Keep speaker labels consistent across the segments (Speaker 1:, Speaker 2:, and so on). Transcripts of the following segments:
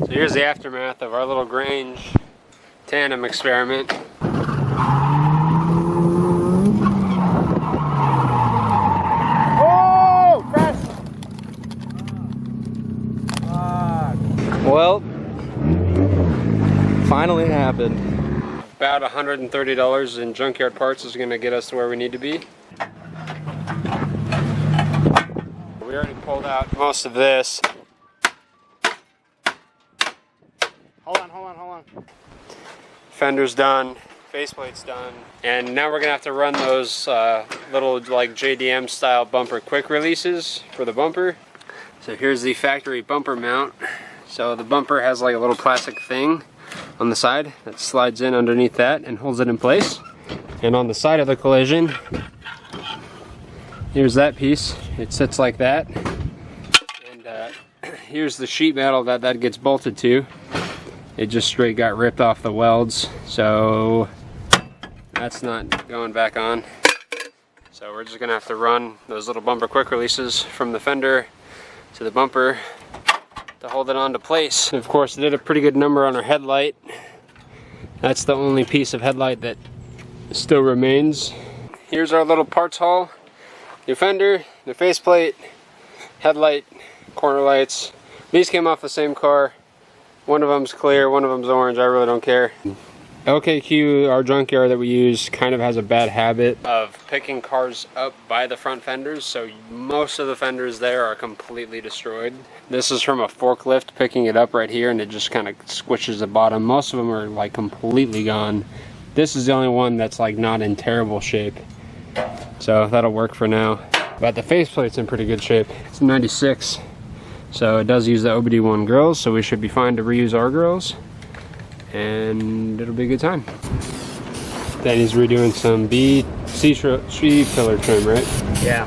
Speaker 1: So here's the aftermath of our little Grange tandem experiment.
Speaker 2: Oh, crash!
Speaker 3: Well, finally it happened.
Speaker 1: About $130 in junkyard parts is going to get us to where we need to be. We already pulled out most of this.
Speaker 2: Hold on.
Speaker 1: Fender's done, faceplate's done, and now we're gonna have to run those little like JDM style bumper quick releases for the bumper. So here's the factory bumper mount. So the bumper has like a little plastic thing on the side that slides in underneath that and holds it in place. And on the side of the collision, here's that piece. It sits like that. And here's the sheet metal that gets bolted to. It just straight got ripped off the welds, so that's not going back on. So we're just gonna have to run those little bumper quick releases from the fender to the bumper to hold it onto place. And of course, it did a pretty good number on our headlight. That's the only piece of headlight that still remains. Here's our little parts haul. New fender, new faceplate, headlight, corner lights. These came off the same car. One of them's clear, one of them's orange, I really don't care. LKQ, our junkyard that we use, kind of has a bad habit of picking cars up by the front fenders, so most of the fenders there are completely destroyed. This is from a forklift picking it up right here, and it just kind of squishes the bottom. Most of them are like completely gone. This is the only one that's like not in terrible shape. So that'll work for now. But the faceplate's in pretty good shape. It's 96. So it does use the OBD1 grills, so we should be fine to reuse our grills, and it'll be a good time. Danny's redoing some C pillar trim, right?
Speaker 2: Yeah.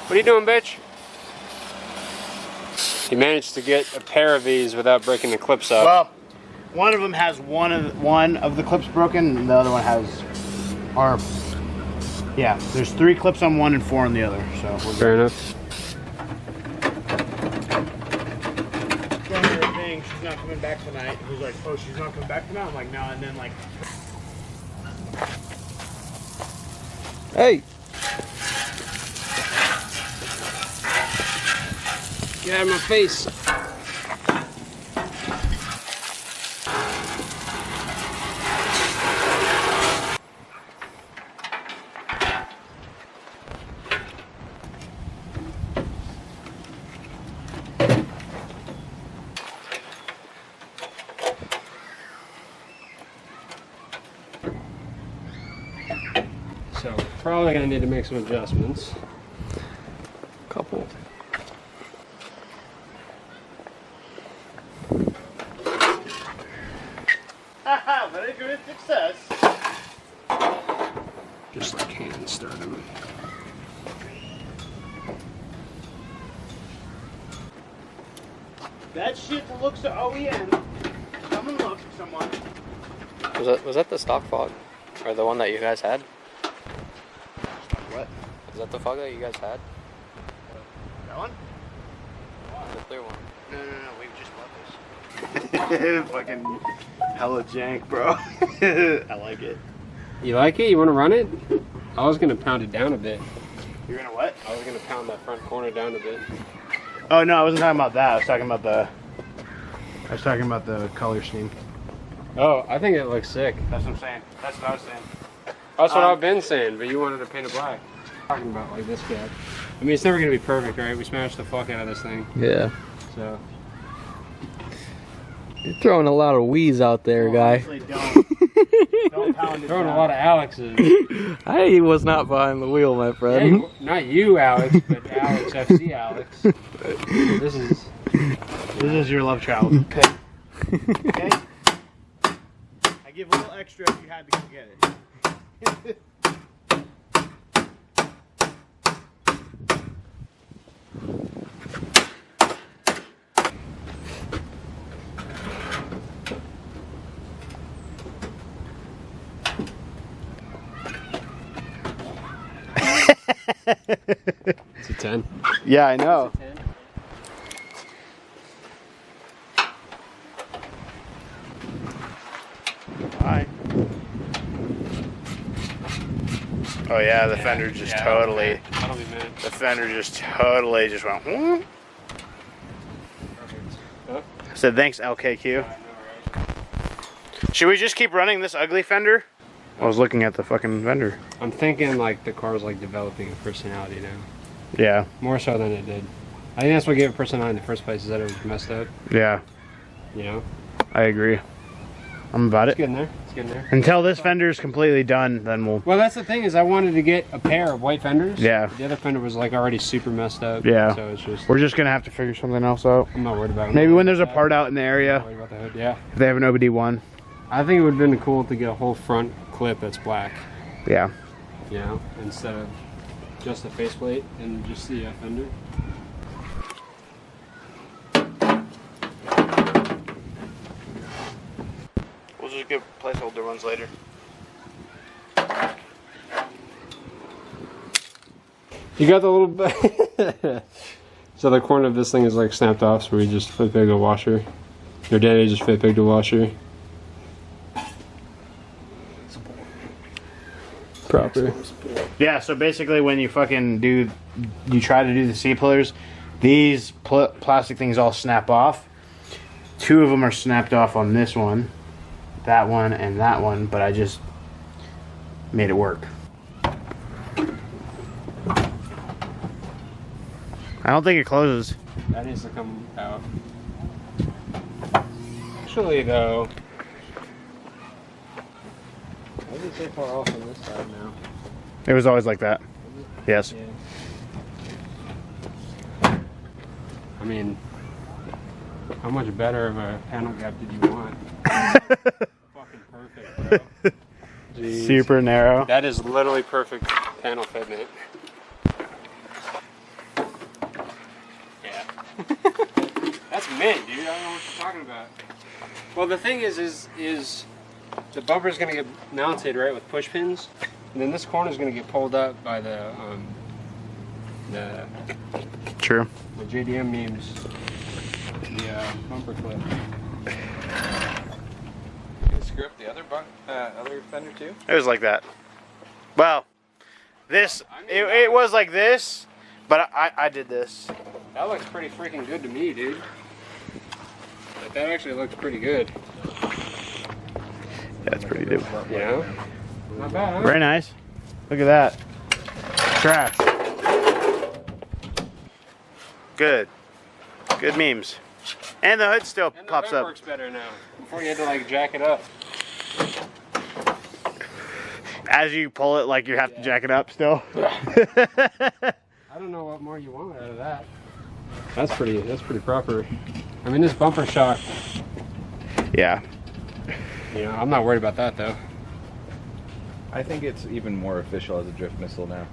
Speaker 1: What are you doing, bitch? He managed to get a pair of these without breaking the clips up.
Speaker 2: Well, one of them has one of the clips broken, and the other one has yeah. There's 3 clips on one and 4 on the other. So we're
Speaker 1: Fair enough.
Speaker 2: She's not coming back tonight. He was like, oh, she's not coming back tonight? I'm like, no. And then like,
Speaker 3: Hey!
Speaker 1: Get out of my face. So, probably gonna need to make some adjustments.
Speaker 3: Couple.
Speaker 2: haha, very good success.
Speaker 1: Just like hand start them.
Speaker 2: That shit looks to OEM. Come and look, someone.
Speaker 3: Was that the stock fog? Or the one that you guys had?
Speaker 2: What?
Speaker 3: Is that the fog that you guys had?
Speaker 2: That one?
Speaker 3: The clear one.
Speaker 2: No, we just bought this. Fucking hella jank, bro. I like it.
Speaker 1: You like it? You want to run it? I was gonna pound it down a bit.
Speaker 2: You're gonna what?
Speaker 1: I was gonna pound that front corner down a bit.
Speaker 2: Oh no, I wasn't talking about that. I was talking about the color scheme.
Speaker 1: Oh, I think it looks sick.
Speaker 2: That's what I'm saying. That's what I was saying.
Speaker 1: That's what I've been saying, but you wanted to paint it black. Talking about like this guy. I mean, it's never gonna be perfect, right? We smashed the fuck out of this thing.
Speaker 3: Yeah.
Speaker 1: So.
Speaker 3: You're throwing a lot of wheeze out there, guy.
Speaker 2: Honestly, don't pound it
Speaker 1: Throwing
Speaker 2: down.
Speaker 1: a lot of Alex's.
Speaker 3: I was not behind the wheel, my friend.
Speaker 1: Hey, not you, Alex, but Alex FC Alex. This
Speaker 2: is your love child. Okay. Okay. I give a little extra if you had to go get it.
Speaker 1: It's a 10.
Speaker 2: Yeah, I know. Oh yeah, the fender just totally.
Speaker 1: That'll be mint.
Speaker 2: The fender just totally just went.
Speaker 1: Perfect. Huh?
Speaker 2: I said thanks, LKQ.
Speaker 1: I know, right?
Speaker 2: Should we just keep running this ugly fender? I was looking at the fucking fender.
Speaker 1: I'm thinking like the car's like developing a personality now.
Speaker 2: Yeah.
Speaker 1: More so than it did. I think that's what gave it personality in the first place, is that it was messed up.
Speaker 2: Yeah.
Speaker 1: You know?
Speaker 2: I agree. I'm about
Speaker 1: It's
Speaker 2: it.
Speaker 1: getting there. It's getting there.
Speaker 2: Until this fender's completely done, then we'll.
Speaker 1: Well, that's the thing, is I wanted to get a pair of white fenders.
Speaker 2: Yeah.
Speaker 1: The other fender was like already super messed up.
Speaker 2: Yeah.
Speaker 1: So it's just,
Speaker 2: We're just gonna have to figure something else out.
Speaker 1: I'm not worried about it.
Speaker 2: Maybe when there's a part out in the area,
Speaker 1: I'm not worried about the hood. Yeah.
Speaker 2: if they have an OBD1.
Speaker 1: I think it would have been cool to get a whole front clip that's black.
Speaker 2: Yeah.
Speaker 1: You know, instead of just the faceplate and just the fender.
Speaker 2: We'll just get placeholder ones later.
Speaker 1: You got the little bit. So the corner of this thing is like snapped off, so we just flip big a washer. Your daddy just fit big a washer. Proper.
Speaker 2: Yeah, so basically when you fucking you try to do the C-pillars, these plastic things all snap off. 2 of them are snapped off on this one, that one, and that one, but I just made it work. I don't think it closes.
Speaker 1: That needs to come out. Actually, though, why is it so far off on this side now?
Speaker 2: It was always like that. Yes.
Speaker 1: Yeah. I mean, how much better of a panel gap did you want? Fucking perfect, bro. Jeez.
Speaker 2: Super narrow.
Speaker 1: That is literally perfect panel fitment. Yeah. That's mint, dude. I don't know what you're talking about. Well, the thing is the bumper's gonna get mounted right with push pins, and then this corner's gonna get pulled up by the
Speaker 2: True.
Speaker 1: JDM memes, the bumper clip.
Speaker 4: You can screw up the other other fender too?
Speaker 2: It was like that. Well, this, it was like this, but I did this.
Speaker 1: That looks pretty freaking good to me, dude. Like, that actually looks pretty good.
Speaker 2: Yeah, it's pretty good.
Speaker 1: You know? Not bad, huh?
Speaker 2: Very nice. Look at that. Trash. Good. Good memes. And the hood still
Speaker 1: And the
Speaker 2: pops
Speaker 1: hood
Speaker 2: up.
Speaker 1: works better now. Before you had to like jack it up.
Speaker 2: As you pull it, like you have to jack it up still.
Speaker 1: I don't know what more you want out of that. That's pretty proper. I mean, this bumper shock,
Speaker 2: Yeah.
Speaker 1: you know, I'm not worried about that though.
Speaker 4: I think it's even more official as a drift missile now.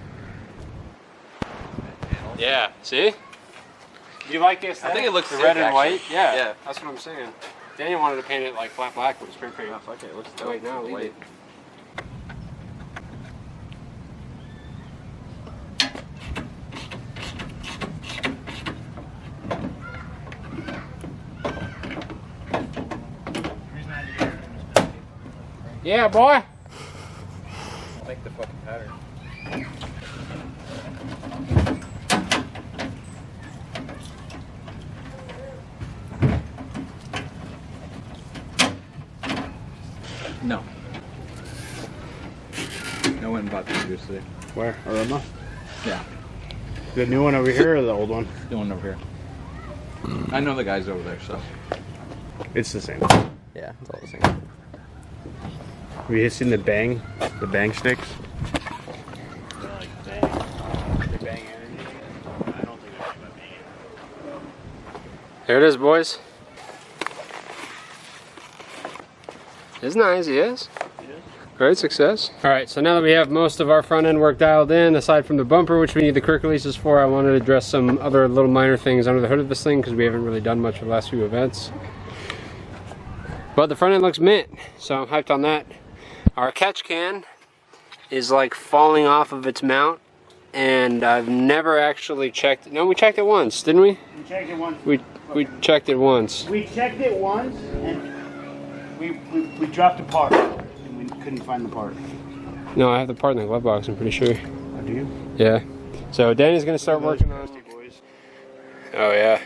Speaker 1: Yeah, see? Do you like this?
Speaker 4: I think it looks
Speaker 1: the
Speaker 4: sick,
Speaker 1: red and
Speaker 4: actually.
Speaker 1: white. Yeah,
Speaker 4: Yeah.
Speaker 1: that's what I'm saying. Daniel wanted to paint it like flat black with spray paint.
Speaker 4: Oh, fuck it, it looks dope.
Speaker 1: Wait, no, leave
Speaker 4: White.
Speaker 1: it. Yeah, boy.
Speaker 4: Make the fucking pattern. No. I went and bought these yesterday.
Speaker 2: Where? Aroma?
Speaker 4: Yeah.
Speaker 2: The new one over here or the old one?
Speaker 4: The one over here. I know the guys over there, so.
Speaker 2: It's the same.
Speaker 3: Yeah, it's all the same.
Speaker 2: Have you seen the bang sticks?
Speaker 1: There it is, boys. It's nice, yes. Great success. All right, so now that we have most of our front end work dialed in, aside from the bumper, which we need the quick releases for, I wanted to address some other little minor things under the hood of this thing because we haven't really done much for the last few events. But the front end looks mint, so I'm hyped on that. Our catch can is like falling off of its mount, and I've never actually checked. No, we checked it once, didn't we?
Speaker 2: We checked it once.
Speaker 1: We checked it once.
Speaker 2: We checked it once and we dropped a part and we couldn't find the part.
Speaker 1: No, I have the part in the glove box, I'm pretty sure.
Speaker 2: Oh, do you?
Speaker 1: Yeah. So Danny's gonna start working on... Oh yeah.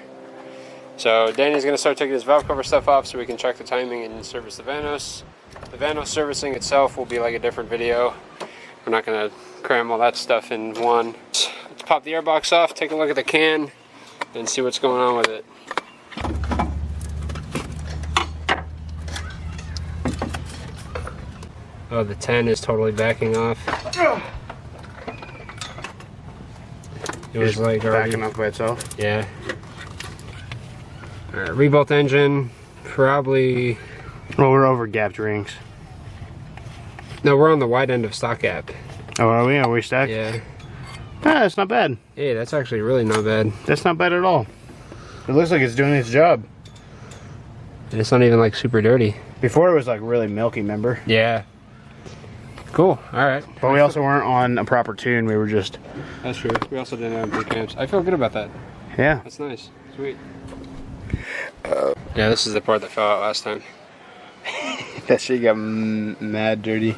Speaker 1: So Danny's gonna start taking his valve cover stuff off so we can check the timing and service the Vanos. The Vanos servicing itself will be like a different video. We're not gonna cram all that stuff in one. Let's pop the airbox off, take a look at the can, and see what's going on with it. Oh, the 10 is totally backing off. It was like already
Speaker 2: backing up by itself.
Speaker 1: Yeah. All right, rebuilt engine, probably.
Speaker 2: Well, we're over gapped rings.
Speaker 1: No, we're on the wide end of stock gap.
Speaker 2: Oh, are we? Are we stacked?
Speaker 1: Yeah.
Speaker 2: Ah, that's not bad.
Speaker 1: Hey, that's actually really not bad.
Speaker 2: That's not bad at all. It looks like it's doing its job.
Speaker 1: And it's not even like super dirty.
Speaker 2: Before it was like really milky, remember?
Speaker 1: Yeah. Cool. All right.
Speaker 2: But we also weren't on a proper tune. We were just.
Speaker 1: That's true. We also didn't have big clamps. I feel good about that.
Speaker 2: Yeah.
Speaker 1: That's nice. Sweet. Yeah, this is the part that fell out last time.
Speaker 2: That shit got mad dirty.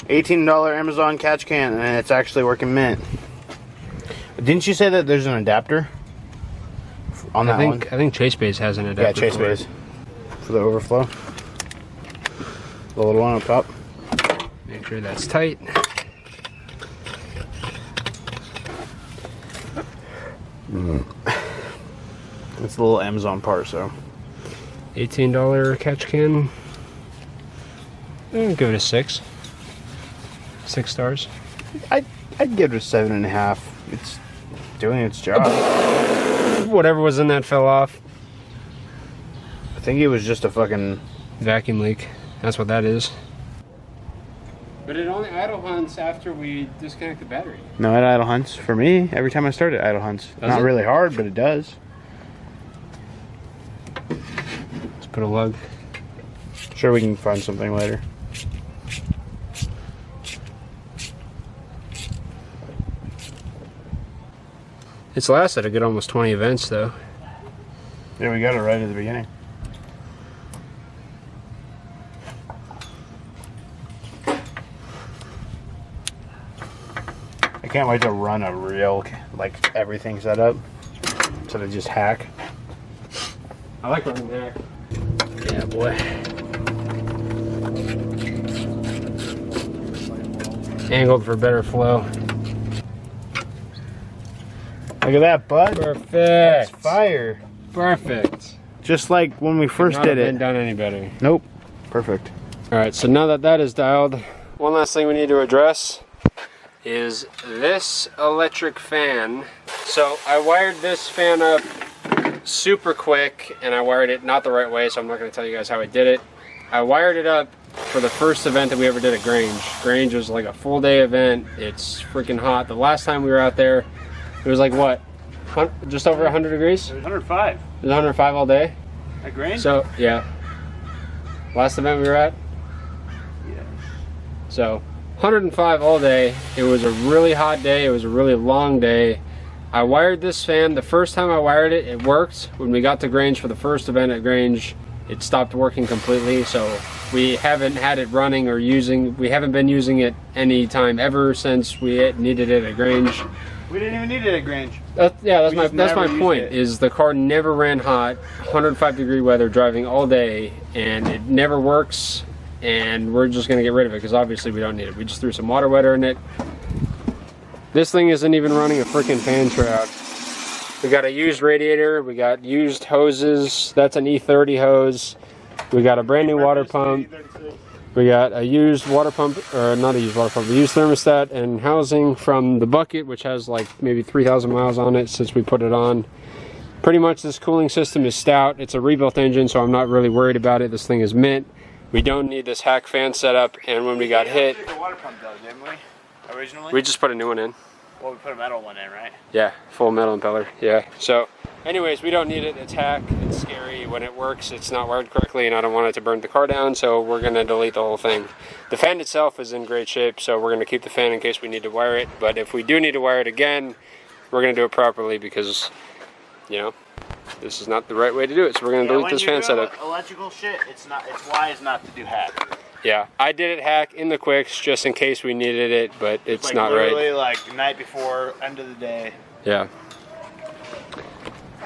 Speaker 2: $18 Amazon catch can, and it's actually working mint. Didn't you say that there's an adapter on that one?
Speaker 1: I think Chase Base has an adapter.
Speaker 2: Yeah, Chase
Speaker 1: for it.
Speaker 2: Base for the overflow. The little one up top.
Speaker 1: Make sure that's tight.
Speaker 2: It's a little Amazon part, so.
Speaker 1: $18 catch can. Give it a 6. 6 stars.
Speaker 2: I'd give it a 7.5. It's doing its job.
Speaker 1: Whatever was in that fell off.
Speaker 2: I think it was just a fucking
Speaker 1: Vacuum leak. That's what that is. But it only idle hunts after we disconnect the battery.
Speaker 2: No, it idle hunts for me. Every time I start it, idle hunts. Not
Speaker 1: it?
Speaker 2: really hard, but it does.
Speaker 1: Let's put a lug.
Speaker 2: Sure, we can find something later.
Speaker 1: It's lasted a good almost 20 events though.
Speaker 2: Yeah, we got it right at the beginning. I can't wait to run a real, like, everything set up instead of just hack.
Speaker 1: I like running hack. Yeah, boy. Angled for better flow.
Speaker 2: Look at that, bud.
Speaker 1: Perfect.
Speaker 2: That's fire.
Speaker 1: Perfect.
Speaker 2: Just like when we first
Speaker 1: Not
Speaker 2: did
Speaker 1: have been
Speaker 2: it.
Speaker 1: done any better.
Speaker 2: Nope. Perfect.
Speaker 1: All right, so now that that is dialed, one last thing we need to address is this electric fan. So I wired this fan up super quick, and I wired it not the right way, so I'm not going to tell you guys how I did it. I wired it up for the first event that we ever did at Grange. Grange was like a full day event. It's freaking hot. The last time we were out there, it was like what? Just over 100 degrees?
Speaker 2: It was 105.
Speaker 1: It was 105 all day?
Speaker 2: At Grange?
Speaker 1: So, yeah. Last event we were at?
Speaker 2: Yeah.
Speaker 1: So 105 all day. It was a really hot day. It was a really long day. I wired this fan. The first time I wired it, it worked. When we got to Grange for the first event at Grange, it stopped working completely. So we haven't had it running or using. We haven't been using it any time ever since we needed it at Grange.
Speaker 2: We didn't even need it at Grange.
Speaker 1: That's my
Speaker 2: never
Speaker 1: point.
Speaker 2: used it.
Speaker 1: Is the car never ran hot, 105 degree weather, driving all day, and it never works. And we're just gonna get rid of it because obviously we don't need it. We just threw some water wetter in it. This thing isn't even running a freaking fan shroud. We got a used radiator. We got used hoses. That's an E30 hose. We got a brand new water pump. We got a used water pump, or not a used water pump, a used thermostat and housing from the bucket, which has like maybe 3,000 miles on it since we put it on. Pretty much this cooling system is stout. It's a rebuilt engine, so I'm not really worried about it. This thing is mint. We don't need this hack fan setup, and when we got hit,
Speaker 2: The water pump though, didn't we? Originally?
Speaker 1: we just put a new one in.
Speaker 2: Well, we put a metal one in, right?
Speaker 1: Yeah, full metal impeller. Yeah. So, anyways, we don't need it. It's hack. It's scary. When it works, it's not wired correctly, and I don't want it to burn the car down, so we're going to delete the whole thing. The fan itself is in great shape, so we're going to keep the fan in case we need to wire it. But if we do need to wire it again, we're going to do it properly because, you know, this is not the right way to do it. So we're gonna delete this fan setup.
Speaker 2: Electrical shit, it's wise not to do hack.
Speaker 1: Yeah, I did it hack in the quicks just in case we needed it, but it's
Speaker 2: like
Speaker 1: not
Speaker 2: literally
Speaker 1: right.
Speaker 2: Like the night before, end of the day.
Speaker 1: Yeah.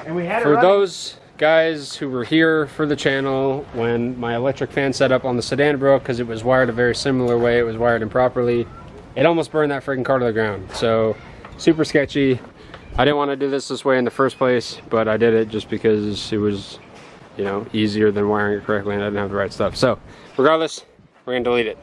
Speaker 2: And we had
Speaker 1: For those guys who were here for the channel when my electric fan setup on the sedan broke because it was wired a very similar way, it was wired improperly. It almost burned that freaking car to the ground. So super sketchy. I didn't want to do this way in the first place, but I did it just because it was, you know, easier than wiring it correctly and I didn't have the right stuff. So regardless, we're gonna delete it.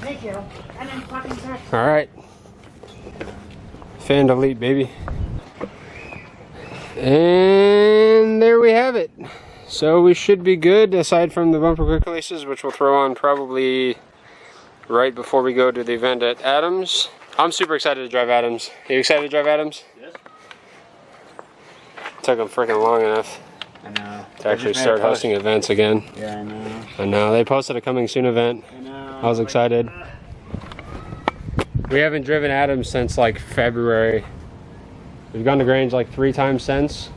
Speaker 2: Thank you. And then fucking touch.
Speaker 1: All right, fan delete, baby. And there we have it. So we should be good aside from the bumper quick releases, which we'll throw on probably right before we go to the event at Adams. I'm super excited to drive Adams. Are you excited to drive Adams?
Speaker 2: Yes.
Speaker 1: Took them freaking long enough
Speaker 2: I know.
Speaker 1: to actually start hosting events again.
Speaker 2: Yeah, I know.
Speaker 1: I know, they posted a coming soon event.
Speaker 2: I know.
Speaker 1: I was excited. We haven't driven Adams since like February. We've gone to Grange like 3 times since.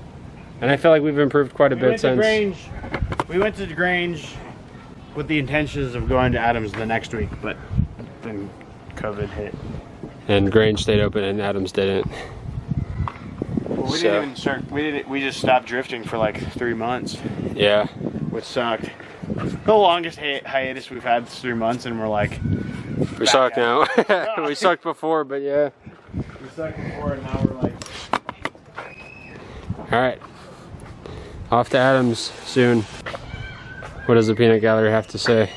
Speaker 1: And I feel like we've improved quite a bit since.
Speaker 2: We went to the Grange with the intentions of going to Adams the next week, but then COVID hit.
Speaker 1: And Grange stayed open and Adams didn't.
Speaker 2: Well, we didn't even start. We just stopped drifting for like 3 months,
Speaker 1: Yeah.
Speaker 2: which sucked. The longest hiatus we've had is 3 months, and we're like,
Speaker 1: We suck now. We sucked before, but yeah.
Speaker 2: we sucked before, and now we're like,
Speaker 1: Alright. Off to Adams soon. What does the peanut gallery have to say?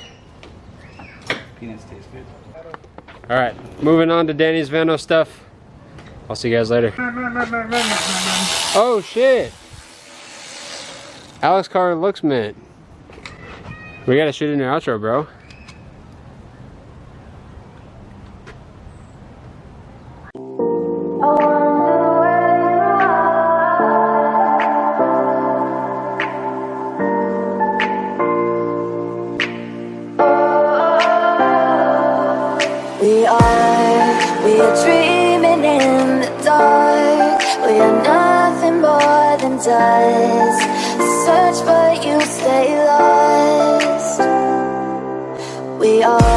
Speaker 4: Peanuts taste good.
Speaker 1: Alright, moving on to Danny's Vano stuff. I'll see you guys later. Oh shit! Alex car looks mint. We gotta shoot in your outro, bro.
Speaker 5: We are dreaming in the dark. We are nothing more than dust. Search but you stay lost. We are